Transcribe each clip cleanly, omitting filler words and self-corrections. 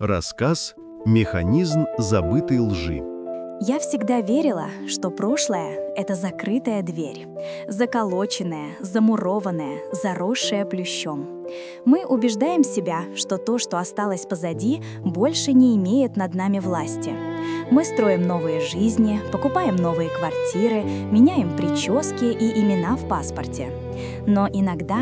Рассказ «Механизм забытой лжи». Я всегда верила, что прошлое — это закрытая дверь, заколоченная, замурованная, заросшая плющом. Мы убеждаем себя, что то, что осталось позади, больше не имеет над нами власти. Мы строим новые жизни, покупаем новые квартиры, меняем прически и имена в паспорте. Но иногда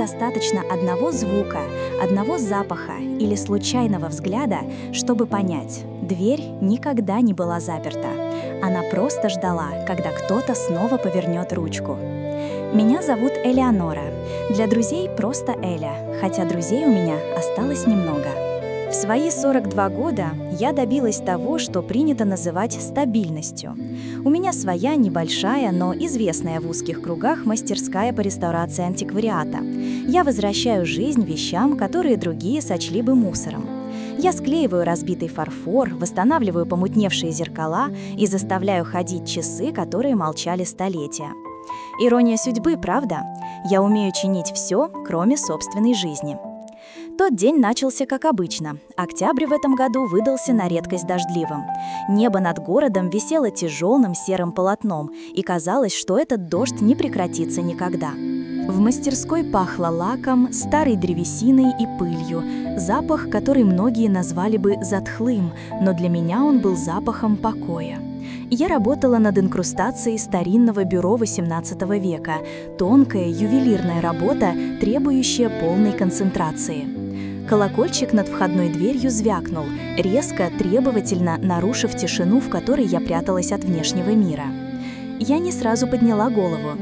достаточно одного звука, одного запаха или случайного взгляда, чтобы понять — дверь никогда не была заперта. Она просто ждала, когда кто-то снова повернет ручку. Меня зовут Элеонора. Для друзей просто Эля, хотя друзей у меня осталось немного. В свои 42 года я добилась того, что принято называть стабильностью. У меня своя небольшая, но известная в узких кругах мастерская по реставрации антиквариата. Я возвращаю жизнь вещам, которые другие сочли бы мусором. Я склеиваю разбитый фарфор, восстанавливаю помутневшие зеркала и заставляю ходить часы, которые молчали столетия. Ирония судьбы, правда? Я умею чинить все, кроме собственной жизни. Тот день начался как обычно. Октябрь в этом году выдался на редкость дождливым. Небо над городом висело тяжелым серым полотном, и казалось, что этот дождь не прекратится никогда. В мастерской пахло лаком, старой древесиной и пылью, запах, который многие назвали бы затхлым, но для меня он был запахом покоя. Я работала над инкрустацией старинного бюро XVIII века, тонкая ювелирная работа, требующая полной концентрации. Колокольчик над входной дверью звякнул, резко, требовательно нарушив тишину, в которой я пряталась от внешнего мира. Я не сразу подняла голову.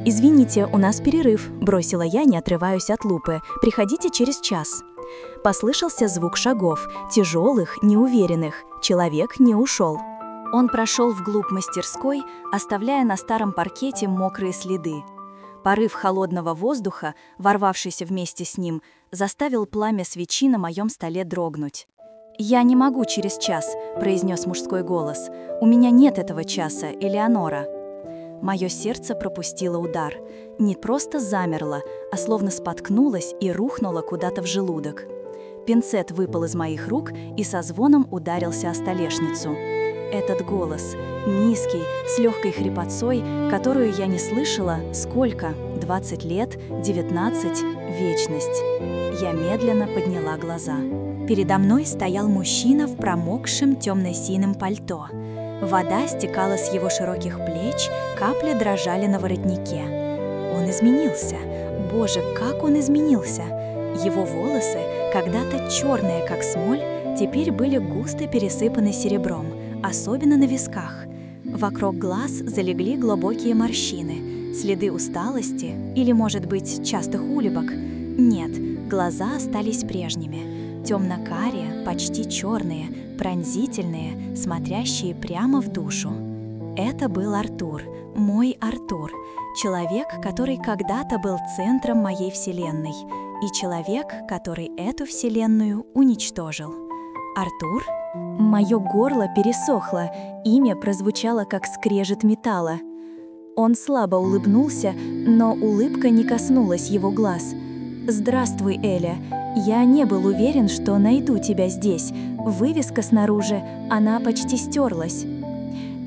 «Извините, у нас перерыв», — бросила я, не отрываясь от лупы. «Приходите через час». Послышался звук шагов, тяжелых, неуверенных. Человек не ушел. Он прошел вглубь мастерской, оставляя на старом паркете мокрые следы. Порыв холодного воздуха, ворвавшийся вместе с ним, заставил пламя свечи на моем столе дрогнуть. «Я не могу через час», — произнес мужской голос. «У меня нет этого часа, Элеонора». Мое сердце пропустило удар. Не просто замерло, а словно споткнулось и рухнуло куда-то в желудок. Пинцет выпал из моих рук и со звоном ударился о столешницу. Этот голос, низкий, с легкой хрипотцой, которую я не слышала, сколько? 20 лет, 19, вечность. Я медленно подняла глаза. Передо мной стоял мужчина в промокшем темно-синем пальто. Вода стекала с его широких плеч, капли дрожали на воротнике. Он изменился. Боже, как он изменился! Его волосы, когда-то черные, как смоль, теперь были густо пересыпаны серебром, особенно на висках. Вокруг глаз залегли глубокие морщины, следы усталости или, может быть, частых улыбок. Нет, глаза остались прежними. Темно-карие, почти черные, пронзительные, смотрящие прямо в душу. Это был Артур, мой Артур, человек, который когда-то был центром моей вселенной, и человек, который эту вселенную уничтожил. Артур? Мое горло пересохло, имя прозвучало как скрежет металла. Он слабо улыбнулся, но улыбка не коснулась его глаз. «Здравствуй, Эля. Я не был уверен, что найду тебя здесь. Вывеска снаружи, она почти стерлась».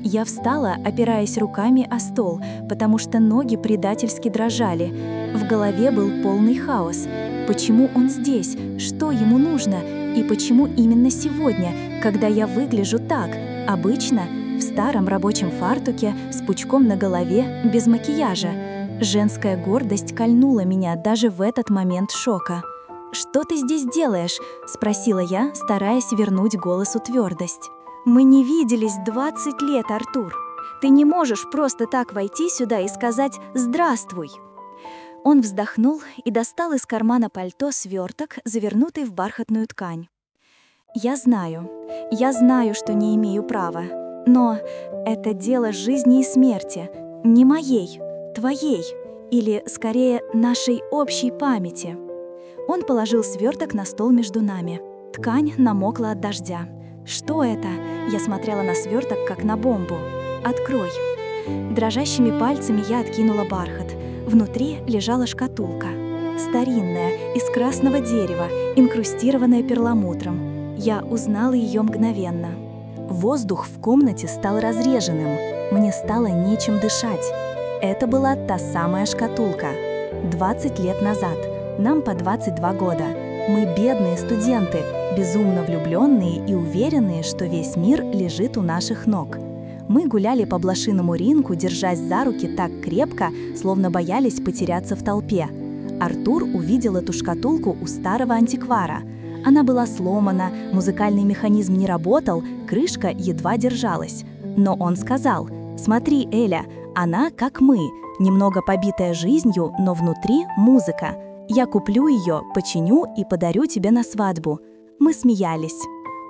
Я встала, опираясь руками о стол, потому что ноги предательски дрожали. В голове был полный хаос. Почему он здесь? Что ему нужно? И почему именно сегодня, когда я выгляжу так, обычно, в старом рабочем фартуке, с пучком на голове, без макияжа? Женская гордость кольнула меня даже в этот момент шока. «Что ты здесь делаешь?» — спросила я, стараясь вернуть голосу твердость. «Мы не виделись 20 лет, Артур. Ты не можешь просто так войти сюда и сказать «здравствуй». Он вздохнул и достал из кармана пальто сверток, завернутый в бархатную ткань. Я знаю, что не имею права, но это дело жизни и смерти, не моей, твоей, или, скорее, нашей общей памяти». Он положил сверток на стол между нами. Ткань намокла от дождя. «Что это?» Я смотрела на сверток, как на бомбу. «Открой». Дрожащими пальцами я откинула бархат. Внутри лежала шкатулка. старинная, из красного дерева, инкрустированная перламутром. Я узнала ее мгновенно. Воздух в комнате стал разреженным. Мне стало нечем дышать. Это была та самая шкатулка. 20 лет назад. Нам по 22 года. Мы бедные студенты, безумно влюбленные и уверенные, что весь мир лежит у наших ног. Мы гуляли по блошиному ринку, держась за руки так крепко, словно боялись потеряться в толпе. Артур увидел эту шкатулку у старого антиквара. Она была сломана, музыкальный механизм не работал, крышка едва держалась. Но он сказал: «Смотри, Эля, она как мы, немного побитая жизнью, но внутри музыка. Я куплю ее, починю и подарю тебе на свадьбу». Мы смеялись.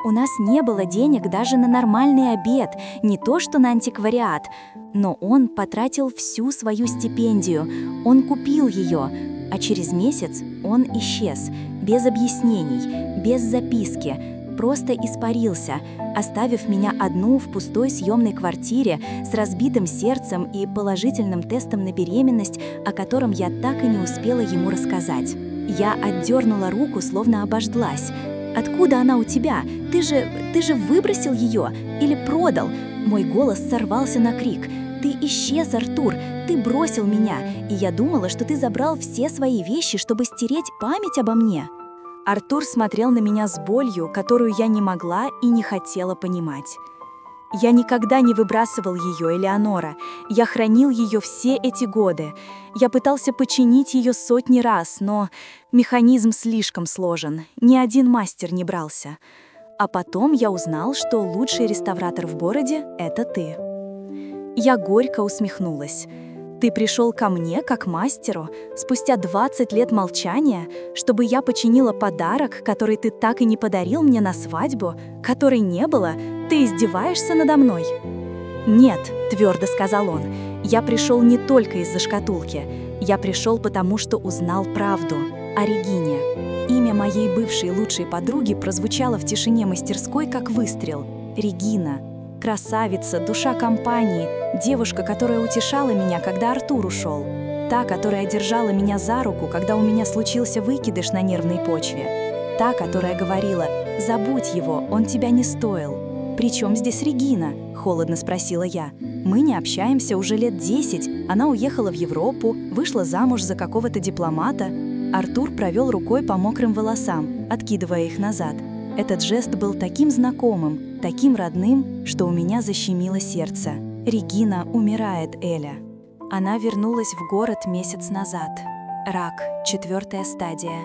У нас не было денег даже на нормальный обед, не то что на антиквариат. Но он потратил всю свою стипендию, он купил ее, а через месяц он исчез, без объяснений, без записки, просто испарился, оставив меня одну в пустой съемной квартире с разбитым сердцем и положительным тестом на беременность, о котором я так и не успела ему рассказать. Я отдернула руку, словно обожглась. «Откуда она у тебя? Ты же выбросил ее или продал?» Мой голос сорвался на крик. «Ты исчез, Артур! Ты бросил меня, и я думала, что ты забрал все свои вещи, чтобы стереть память обо мне». Артур смотрел на меня с болью, которую я не могла и не хотела понимать. «Я никогда не выбрасывал ее, Элеонора. Я хранил ее все эти годы. Я пытался починить ее сотни раз, но механизм слишком сложен, ни один мастер не брался. А потом я узнал, что лучший реставратор в городе — это ты». Я горько усмехнулась. «Ты пришел ко мне, как мастеру, спустя 20 лет молчания, чтобы я починила подарок, который ты так и не подарил мне на свадьбу, которой не было? Ты издеваешься надо мной?» «Нет», — твердо сказал он, — «я пришел не только из-за шкатулки. Я пришел потому, что узнал правду о Регине». Имя моей бывшей лучшей подруги прозвучало в тишине мастерской, как выстрел. Регина. Красавица, душа компании, девушка, которая утешала меня, когда Артур ушел. Та, которая держала меня за руку, когда у меня случился выкидыш на нервной почве. Та, которая говорила: «Забудь его, он тебя не стоил». «При чем здесь Регина?» – холодно спросила я. «Мы не общаемся уже лет 10, она уехала в Европу, вышла замуж за какого-то дипломата». Артур провел рукой по мокрым волосам, откидывая их назад. Этот жест был таким знакомым, таким родным, что у меня защемило сердце. «Регина умирает, Эля». Она вернулась в город месяц назад. Рак, 4-я стадия.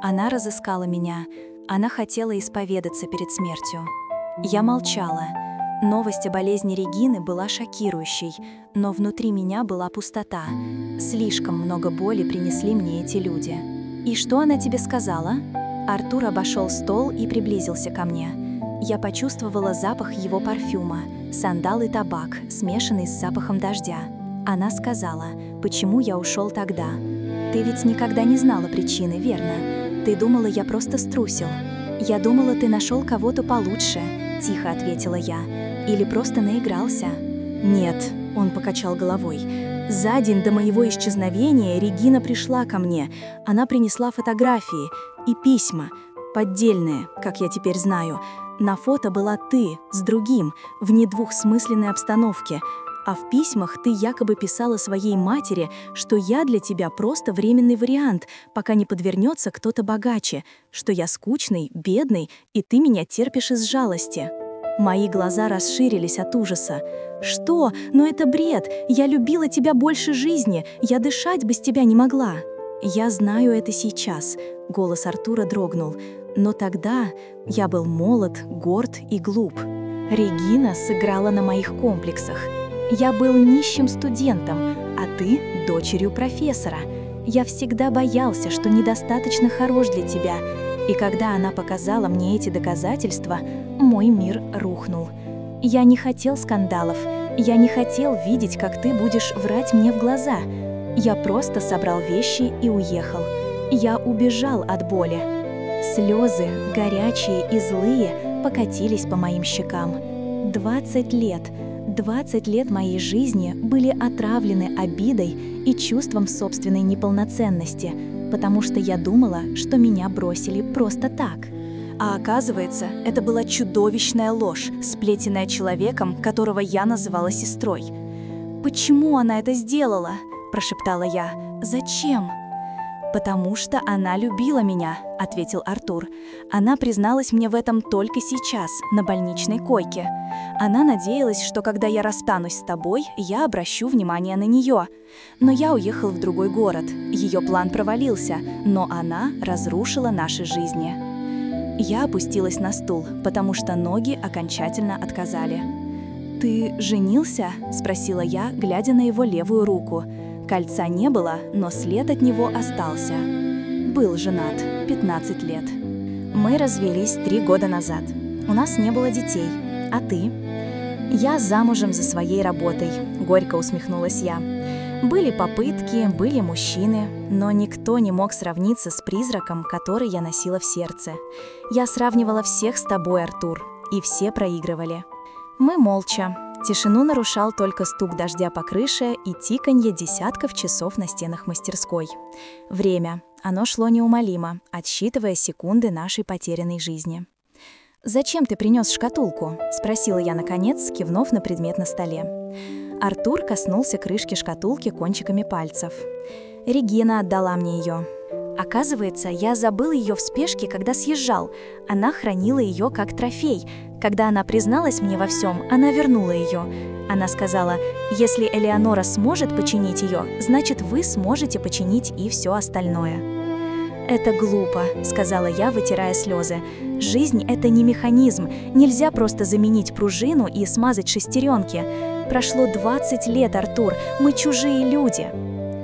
Она разыскала меня. Она хотела исповедаться перед смертью. Я молчала. Новость о болезни Регины была шокирующей, но внутри меня была пустота. Слишком много боли принесли мне эти люди. «И что она тебе сказала?» Артур обошел стол и приблизился ко мне. Я почувствовала запах его парфюма, сандал и табак, смешанный с запахом дождя. Она сказала: «Почему я ушел тогда? Ты ведь никогда не знала причины, верно? Ты думала, я просто струсил». «Я думала, ты нашел кого-то получше», — тихо ответила я. «Или просто наигрался». «Нет», — он покачал головой. «За день до моего исчезновения Регина пришла ко мне. Она принесла фотографии и письма, поддельные, как я теперь знаю. На фото была ты, с другим, в недвусмысленной обстановке. А в письмах ты якобы писала своей матери, что я для тебя просто временный вариант, пока не подвернется кто-то богаче, что я скучный, бедный, и ты меня терпишь из жалости». Мои глаза расширились от ужаса. «Что? Но это бред! Я любила тебя больше жизни! Я дышать без тебя не могла!» «Я знаю это сейчас», — голос Артура дрогнул. «Но тогда я был молод, горд и глуп. Регина сыграла на моих комплексах. Я был нищим студентом, а ты — дочерью профессора. Я всегда боялся, что недостаточно хорош для тебя. И когда она показала мне эти доказательства, мой мир рухнул. Я не хотел скандалов, я не хотел видеть, как ты будешь врать мне в глаза. Я просто собрал вещи и уехал. Я убежал от боли». Слезы, горячие и злые, покатились по моим щекам. 20 лет моей жизни были отравлены обидой и чувством собственной неполноценности, потому что я думала, что меня бросили просто так. А оказывается, это была чудовищная ложь, сплетенная человеком, которого я называла сестрой. «Почему она это сделала?» – прошептала я. «Зачем?» «Потому что она любила меня», – ответил Артур. «Она призналась мне в этом только сейчас, на больничной койке. Она надеялась, что когда я расстанусь с тобой, я обращу внимание на нее. Но я уехал в другой город. Ее план провалился, но она разрушила наши жизни». Я опустилась на стул, потому что ноги окончательно отказали. «Ты женился?» – спросила я, глядя на его левую руку. Кольца не было, но след от него остался. Был женат 15 лет. Мы развелись 3 года назад. У нас не было детей. А ты? Я замужем за своей работой, горько усмехнулась я. Были попытки, были мужчины, но никто не мог сравниться с призраком, который я носила в сердце. Я сравнивала всех с тобой, Артур, и все проигрывали. Мы молча. Тишину нарушал только стук дождя по крыше и тиканье десятков часов на стенах мастерской. Время. Оно шло неумолимо, отсчитывая секунды нашей потерянной жизни. «Зачем ты принес шкатулку?» – спросила я наконец, кивнув на предмет на столе. Артур коснулся крышки шкатулки кончиками пальцев. «Регина отдала мне ее. Оказывается, я забыл ее в спешке, когда съезжал. Она хранила ее как трофей. Когда она призналась мне во всем, она вернула ее. Она сказала: если Элеонора сможет починить ее, значит, вы сможете починить и все остальное». «Это глупо», — сказала я, вытирая слезы. «Жизнь — это не механизм. Нельзя просто заменить пружину и смазать шестеренки. Прошло 20 лет, Артур. Мы чужие люди».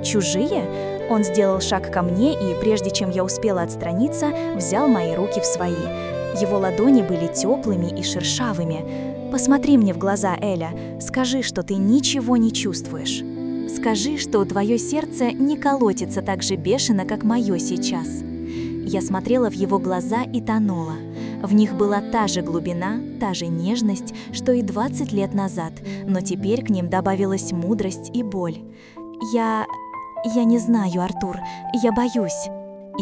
«Чужие?» Он сделал шаг ко мне и, прежде чем я успела отстраниться, взял мои руки в свои. Его ладони были теплыми и шершавыми. «Посмотри мне в глаза, Эля. Скажи, что ты ничего не чувствуешь. Скажи, что твое сердце не колотится так же бешено, как мое сейчас». Я смотрела в его глаза и тонула. В них была та же глубина, та же нежность, что и 20 лет назад, но теперь к ним добавилась мудрость и боль. Я не знаю, Артур, я боюсь».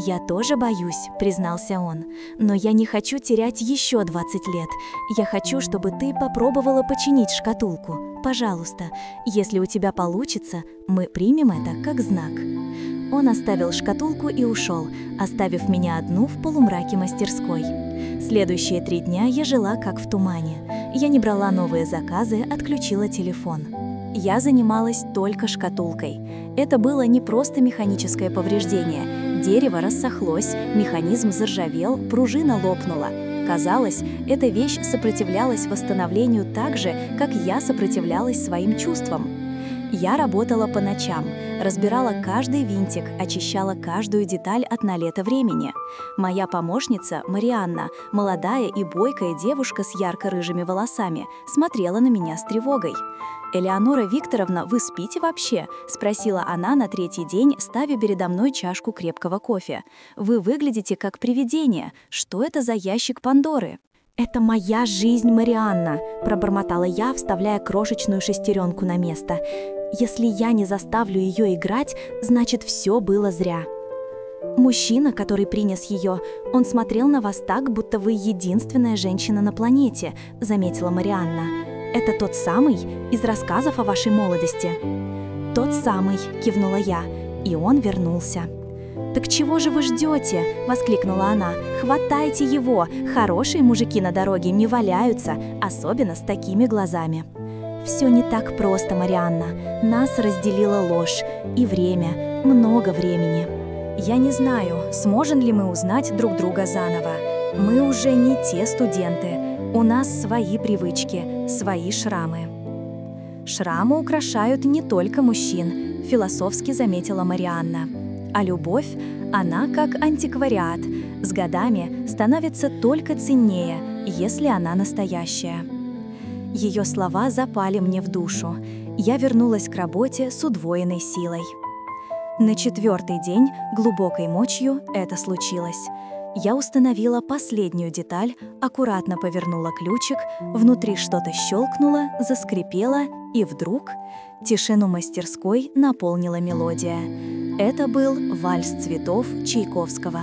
«Я тоже боюсь», — признался он, «но я не хочу терять еще 20 лет. Я хочу, чтобы ты попробовала починить шкатулку. Пожалуйста, если у тебя получится, мы примем это как знак». Он оставил шкатулку и ушел, оставив меня одну в полумраке мастерской. Следующие 3 дня я жила как в тумане. Я не брала новые заказы, отключила телефон. Я занималась только шкатулкой. Это было не просто механическое повреждение. Дерево рассохлось, механизм заржавел, пружина лопнула. Казалось, эта вещь сопротивлялась восстановлению так же, как я сопротивлялась своим чувствам. Я работала по ночам, разбирала каждый винтик, очищала каждую деталь от налета времени. Моя помощница, Марианна, молодая и бойкая девушка с ярко-рыжими волосами, смотрела на меня с тревогой. «Элеонора Викторовна, вы спите вообще?» – спросила она на 3-й день, ставя передо мной чашку крепкого кофе. «Вы выглядите как привидение. Что это за ящик Пандоры?» «Это моя жизнь, Марианна», – пробормотала я, вставляя крошечную шестеренку на место. «Если я не заставлю ее играть, значит, все было зря». «Мужчина, который принес ее, он смотрел на вас так, будто вы единственная женщина на планете», – заметила Марианна. «Это тот самый из рассказов о вашей молодости?» «Тот самый», – кивнула я, и он вернулся. «Так чего же вы ждете?» – воскликнула она. «Хватайте его! Хорошие мужики на дороге не валяются, особенно с такими глазами». «Все не так просто, Марианна. Нас разделила ложь и время, много времени. Я не знаю, сможем ли мы узнать друг друга заново. Мы уже не те студенты. У нас свои привычки, свои шрамы». «Шрамы украшают не только мужчин», – философски заметила Марианна. «А любовь, она как антиквариат, с годами становится только ценнее, если она настоящая». Ее слова запали мне в душу. Я вернулась к работе с удвоенной силой. На 4-й день, глубокой ночью, это случилось. Я установила последнюю деталь, аккуратно повернула ключик, внутри что-то щелкнуло, заскрипело, и вдруг тишину мастерской наполнила мелодия. Это был вальс цветов Чайковского.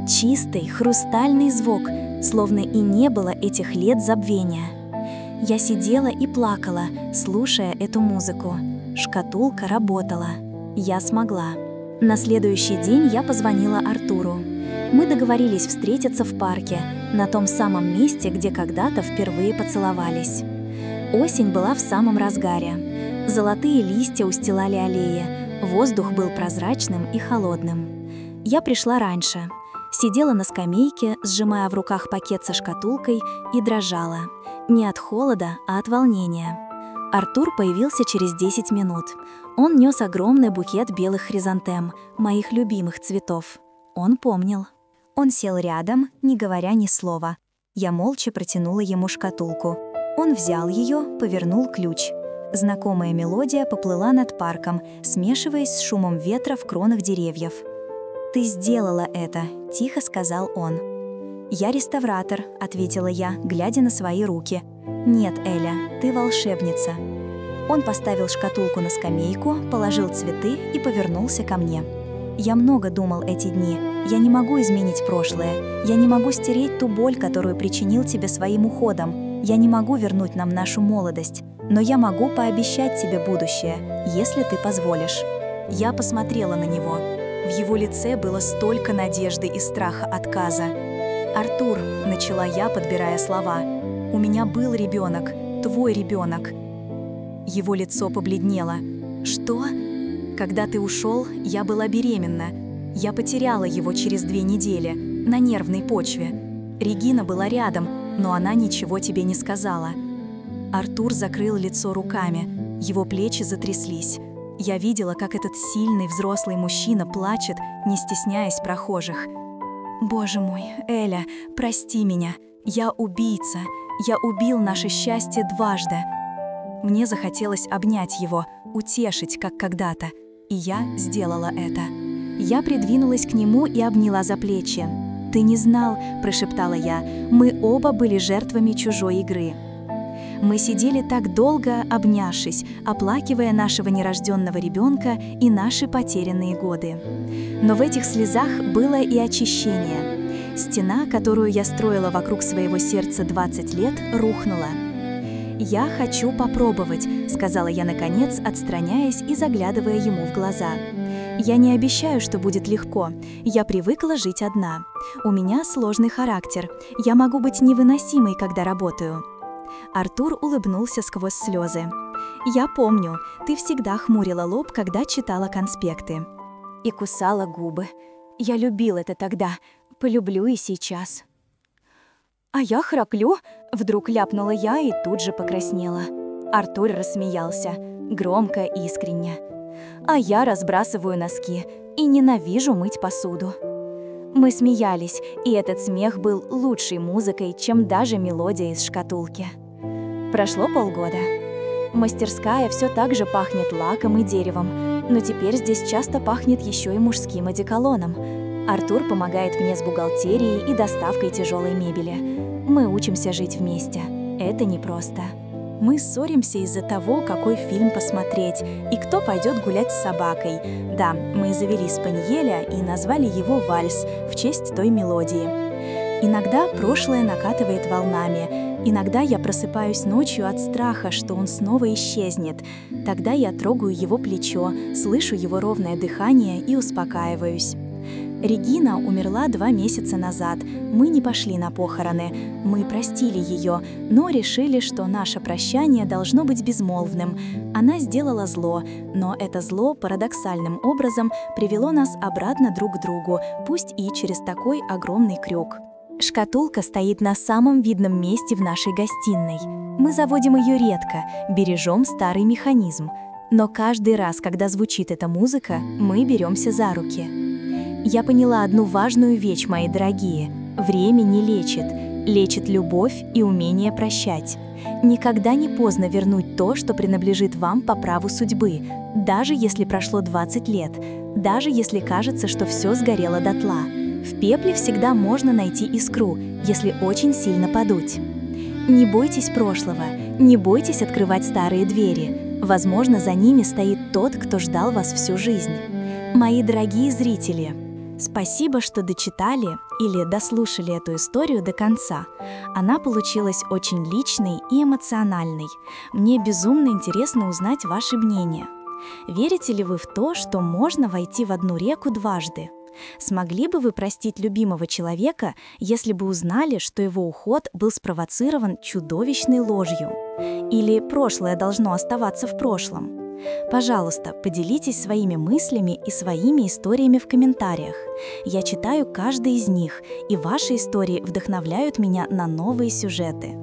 Чистый, хрустальный звук, словно и не было этих лет забвения. Я сидела и плакала, слушая эту музыку. Шкатулка работала. Я смогла. На следующий день я позвонила Артуру. Мы договорились встретиться в парке, на том самом месте, где когда-то впервые поцеловались. Осень была в самом разгаре. Золотые листья устилали аллеи, воздух был прозрачным и холодным. Я пришла раньше. Сидела на скамейке, сжимая в руках пакет со шкатулкой, и дрожала. Не от холода, а от волнения. Артур появился через 10 минут. Он нес огромный букет белых хризантем, моих любимых цветов. Он помнил. Он сел рядом, не говоря ни слова. Я молча протянула ему шкатулку. Он взял ее, повернул ключ. Знакомая мелодия поплыла над парком, смешиваясь с шумом ветра в кронах деревьев. «Ты сделала это», — тихо сказал он. «Я реставратор», — ответила я, глядя на свои руки. «Нет, Эля, ты волшебница». Он поставил шкатулку на скамейку, положил цветы и повернулся ко мне. «Я много думал эти дни. Я не могу изменить прошлое. Я не могу стереть ту боль, которую причинил тебе своим уходом. Я не могу вернуть нам нашу молодость. Но я могу пообещать тебе будущее, если ты позволишь». Я посмотрела на него. В его лице было столько надежды и страха отказа. «Артур», — начала я, подбирая слова, — «у меня был ребенок, твой ребенок». Его лицо побледнело. «Что?» «Когда ты ушел, я была беременна. Я потеряла его через 2 недели, на нервной почве. Регина была рядом, но она ничего тебе не сказала». Артур закрыл лицо руками, его плечи затряслись. Я видела, как этот сильный взрослый мужчина плачет, не стесняясь прохожих. «Боже мой, Эля, прости меня. Я убийца. Я убил наше счастье дважды». Мне захотелось обнять его, утешить, как когда-то. И я сделала это. Я придвинулась к нему и обняла за плечи. «Ты не знал», – прошептала я, – «мы оба были жертвами чужой игры». Мы сидели так долго, обнявшись, оплакивая нашего нерожденного ребенка и наши потерянные годы. Но в этих слезах было и очищение. Стена, которую я строила вокруг своего сердца 20 лет, рухнула. «Я хочу попробовать», — сказала я наконец, отстраняясь и заглядывая ему в глаза. «Я не обещаю, что будет легко. Я привыкла жить одна. У меня сложный характер. Я могу быть невыносимой, когда работаю». Артур улыбнулся сквозь слезы. «Я помню, ты всегда хмурила лоб, когда читала конспекты. И кусала губы. Я любил это тогда, полюблю и сейчас». «А я храплю», — вдруг ляпнула я и тут же покраснела. Артур рассмеялся, громко и искренне. «А я разбрасываю носки и ненавижу мыть посуду». Мы смеялись, и этот смех был лучшей музыкой, чем даже мелодия из шкатулки. Прошло полгода. Мастерская все так же пахнет лаком и деревом, но теперь здесь часто пахнет еще и мужским одеколоном. Артур помогает мне с бухгалтерией и доставкой тяжелой мебели. Мы учимся жить вместе. Это непросто. Мы ссоримся из-за того, какой фильм посмотреть и кто пойдет гулять с собакой. Да, мы завели спаниеля и назвали его «Вальс» в честь той мелодии. Иногда прошлое накатывает волнами. Иногда я просыпаюсь ночью от страха, что он снова исчезнет. Тогда я трогаю его плечо, слышу его ровное дыхание и успокаиваюсь. Регина умерла 2 месяца назад. Мы не пошли на похороны. Мы простили ее, но решили, что наше прощание должно быть безмолвным. Она сделала зло, но это зло парадоксальным образом привело нас обратно друг к другу, пусть и через такой огромный крюк. Шкатулка стоит на самом видном месте в нашей гостиной. Мы заводим ее редко, бережем старый механизм. Но каждый раз, когда звучит эта музыка, мы беремся за руки. Я поняла одну важную вещь, мои дорогие. Время не лечит. Лечит любовь и умение прощать. Никогда не поздно вернуть то, что принадлежит вам по праву судьбы, даже если прошло 20 лет, даже если кажется, что все сгорело дотла. В пепле всегда можно найти искру, если очень сильно подуть. Не бойтесь прошлого, не бойтесь открывать старые двери. Возможно, за ними стоит тот, кто ждал вас всю жизнь. Мои дорогие зрители, спасибо, что дочитали или дослушали эту историю до конца. Она получилась очень личной и эмоциональной. Мне безумно интересно узнать ваше мнение. Верите ли вы в то, что можно войти в одну реку дважды? Смогли бы вы простить любимого человека, если бы узнали, что его уход был спровоцирован чудовищной ложью? Или прошлое должно оставаться в прошлом? Пожалуйста, поделитесь своими мыслями и своими историями в комментариях. Я читаю каждый из них, и ваши истории вдохновляют меня на новые сюжеты.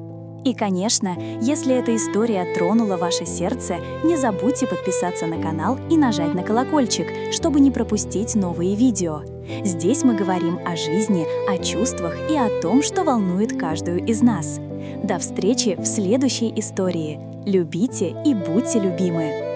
И, конечно, если эта история тронула ваше сердце, не забудьте подписаться на канал и нажать на колокольчик, чтобы не пропустить новые видео. Здесь мы говорим о жизни, о чувствах и о том, что волнует каждую из нас. До встречи в следующей истории. Любите и будьте любимы!